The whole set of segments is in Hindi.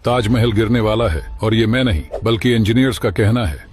ताजमहल गिरने वाला है और ये मैं नहीं बल्कि इंजीनियर्स का कहना है।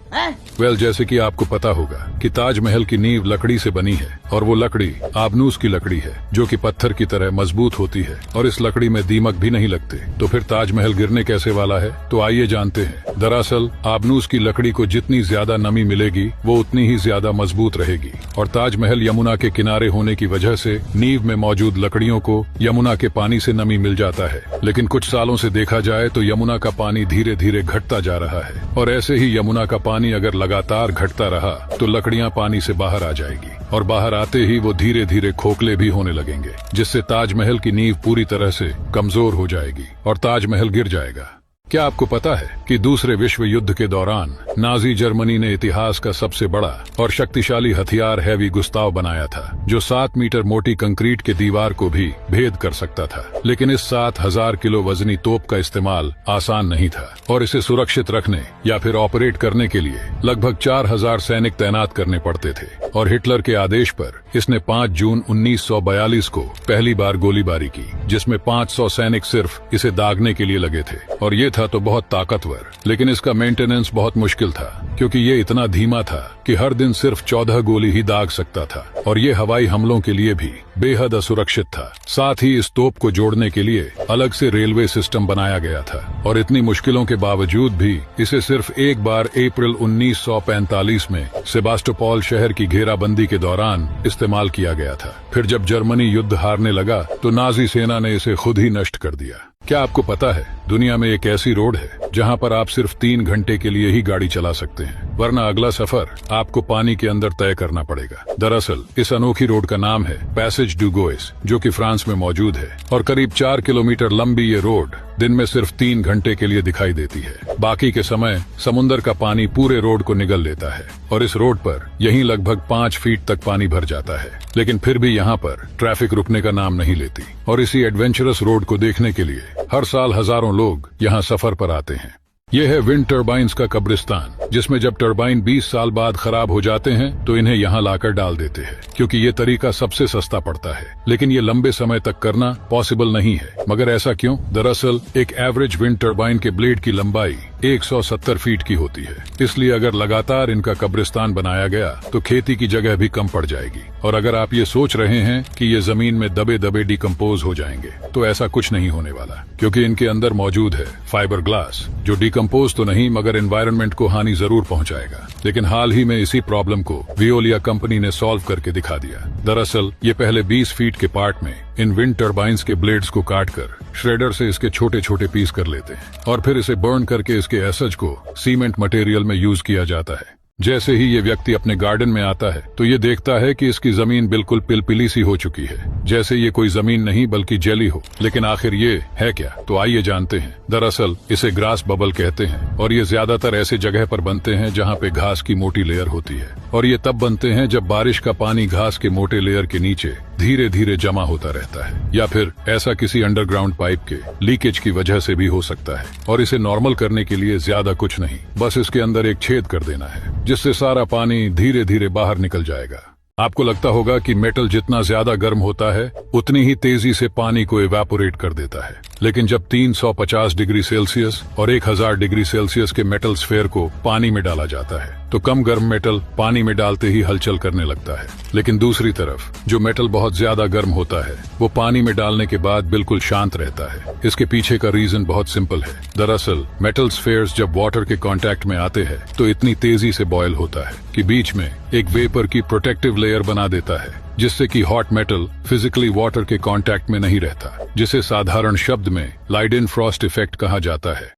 जैसे कि आपको पता होगा कि ताजमहल की नींव लकड़ी से बनी है और वो लकड़ी आबनूस की लकड़ी है जो कि पत्थर की तरह मजबूत होती है और इस लकड़ी में दीमक भी नहीं लगते। तो फिर ताजमहल गिरने कैसे वाला है? तो आइए जानते हैं। दरअसल आबनूस की लकड़ी को जितनी ज्यादा नमी मिलेगी वो उतनी ही ज्यादा मजबूत रहेगी और ताजमहल यमुना के किनारे होने की वजह से नींव में मौजूद लकड़ियों को यमुना के पानी से नमी मिल जाता है। लेकिन कुछ सालों से देखा जाए तो यमुना का पानी धीरे धीरे घटता जा रहा है और ऐसे ही यमुना का पानी अगर लगातार घटता रहा तो लकड़ियां पानी से बाहर आ जाएगी और बाहर आते ही वो धीरे धीरे खोखले भी होने लगेंगे, जिससे ताजमहल की नींव पूरी तरह से कमजोर हो जाएगी और ताजमहल गिर जाएगा। क्या आपको पता है कि दूसरे विश्व युद्ध के दौरान नाजी जर्मनी ने इतिहास का सबसे बड़ा और शक्तिशाली हथियार हैवी गुस्ताव बनाया था जो 7 मीटर मोटी कंक्रीट के दीवार को भी भेद कर सकता था। लेकिन इस 7000 किलो वजनी तोप का इस्तेमाल आसान नहीं था और इसे सुरक्षित रखने या फिर ऑपरेट करने के लिए लगभग 4000 सैनिक तैनात करने पड़ते थे और हिटलर के आदेश पर इसने 5 जून 1942 को पहली बार गोलीबारी की, जिसमें 500 सैनिक सिर्फ इसे दागने के लिए लगे थे और ये था तो बहुत ताकतवर, लेकिन इसका मेंटेनेंस बहुत मुश्किल था क्योंकि ये इतना धीमा था कि हर दिन सिर्फ 14 गोली ही दाग सकता था और ये हवाई हमलों के लिए भी बेहद असुरक्षित था। साथ ही इस तोप को जोड़ने के लिए अलग से रेलवे सिस्टम बनाया गया था और इतनी मुश्किलों के बावजूद भी इसे सिर्फ एक बार अप्रैल 1945 में सेबास्टोपोल शहर की घेराबंदी के दौरान इस्तेमाल किया गया था। फिर जब जर्मनी युद्ध हारने लगा तो नाजी सेना ने इसे खुद ही नष्ट कर दिया। क्या आपको पता है दुनिया में एक ऐसी रोड है जहां पर आप सिर्फ 3 घंटे के लिए ही गाड़ी चला सकते हैं, वरना अगला सफर आपको पानी के अंदर तय करना पड़ेगा। दरअसल इस अनोखी रोड का नाम है पैसेज डू गोइस, जो कि फ्रांस में मौजूद है और करीब 4 किलोमीटर लंबी ये रोड दिन में सिर्फ 3 घंटे के लिए दिखाई देती है। बाकी के समय समुद्र का पानी पूरे रोड को निगल लेता है और इस रोड पर यहीं लगभग 5 फीट तक पानी भर जाता है, लेकिन फिर भी यहाँ पर ट्रैफिक रुकने का नाम नहीं लेती और इसी एडवेंचरस रोड को देखने के लिए हर साल हजारों लोग यहाँ सफर पर आते हैं। यह है विंड टर्बाइन्स का कब्रिस्तान, जिसमें जब टर्बाइन 20 साल बाद खराब हो जाते हैं तो इन्हें यहाँ लाकर डाल देते हैं क्योंकि ये तरीका सबसे सस्ता पड़ता है, लेकिन ये लंबे समय तक करना पॉसिबल नहीं है। मगर ऐसा क्यों? दरअसल एक एवरेज विंड टर्बाइन के ब्लेड की लंबाई 170 फीट की होती है, इसलिए अगर लगातार इनका कब्रिस्तान बनाया गया तो खेती की जगह भी कम पड़ जाएगी। और अगर आप ये सोच रहे हैं कि ये जमीन में दबे दबे डिकम्पोज हो जाएंगे, तो ऐसा कुछ नहीं होने वाला, क्योंकि इनके अंदर मौजूद है फाइबर ग्लास जो डिकम्पोज तो नहीं मगर एनवायरनमेंट को हानि जरूर पहुंचाएगा। लेकिन हाल ही में इसी प्रॉब्लम को विओलिया कंपनी ने सॉल्व करके दिखा दिया। दरअसल ये पहले 20 फीट के पार्ट में इन विंड टर्बाइन्स के ब्लेड्स को काटकर श्रेडर से इसके छोटे छोटे पीस कर लेते हैं और फिर इसे बर्न करके इसके एसएच को सीमेंट मटेरियल में यूज किया जाता है। जैसे ही ये व्यक्ति अपने गार्डन में आता है तो ये देखता है कि इसकी जमीन बिल्कुल पिलपिली सी हो चुकी है, जैसे ये कोई जमीन नहीं बल्कि जेली हो। लेकिन आखिर ये है क्या? तो आइए जानते हैं। दरअसल इसे ग्रास बबल कहते हैं और ये ज्यादातर ऐसे जगह पर बनते हैं जहाँ पे घास की मोटी लेयर होती है और ये तब बनते हैं जब बारिश का पानी घास के मोटे लेयर के नीचे धीरे धीरे जमा होता रहता है, या फिर ऐसा किसी अंडरग्राउंड पाइप के लीकेज की वजह से भी हो सकता है। और इसे नॉर्मल करने के लिए ज्यादा कुछ नहीं, बस इसके अंदर एक छेद कर देना है जिससे सारा पानी धीरे धीरे बाहर निकल जाएगा। आपको लगता होगा कि मेटल जितना ज्यादा गर्म होता है उतनी ही तेजी से पानी को इवेपोरेट कर देता है, लेकिन जब 350 डिग्री सेल्सियस और 1000 डिग्री सेल्सियस के मेटल स्फेयर को पानी में डाला जाता है तो कम गर्म मेटल पानी में डालते ही हलचल करने लगता है। लेकिन दूसरी तरफ जो मेटल बहुत ज्यादा गर्म होता है वो पानी में डालने के बाद बिल्कुल शांत रहता है। इसके पीछे का रीजन बहुत सिंपल है। दरअसल मेटल स्फेयर्स जब वाटर के कांटेक्ट में आते हैं तो इतनी तेजी से बॉयल होता है कि बीच में एक वेपर की प्रोटेक्टिव लेयर बना देता है, जिससे कि हॉट मेटल फिजिकली वाटर के कांटेक्ट में नहीं रहता, जिसे साधारण शब्द में लाइडेन फ्रॉस्ट इफेक्ट कहा जाता है।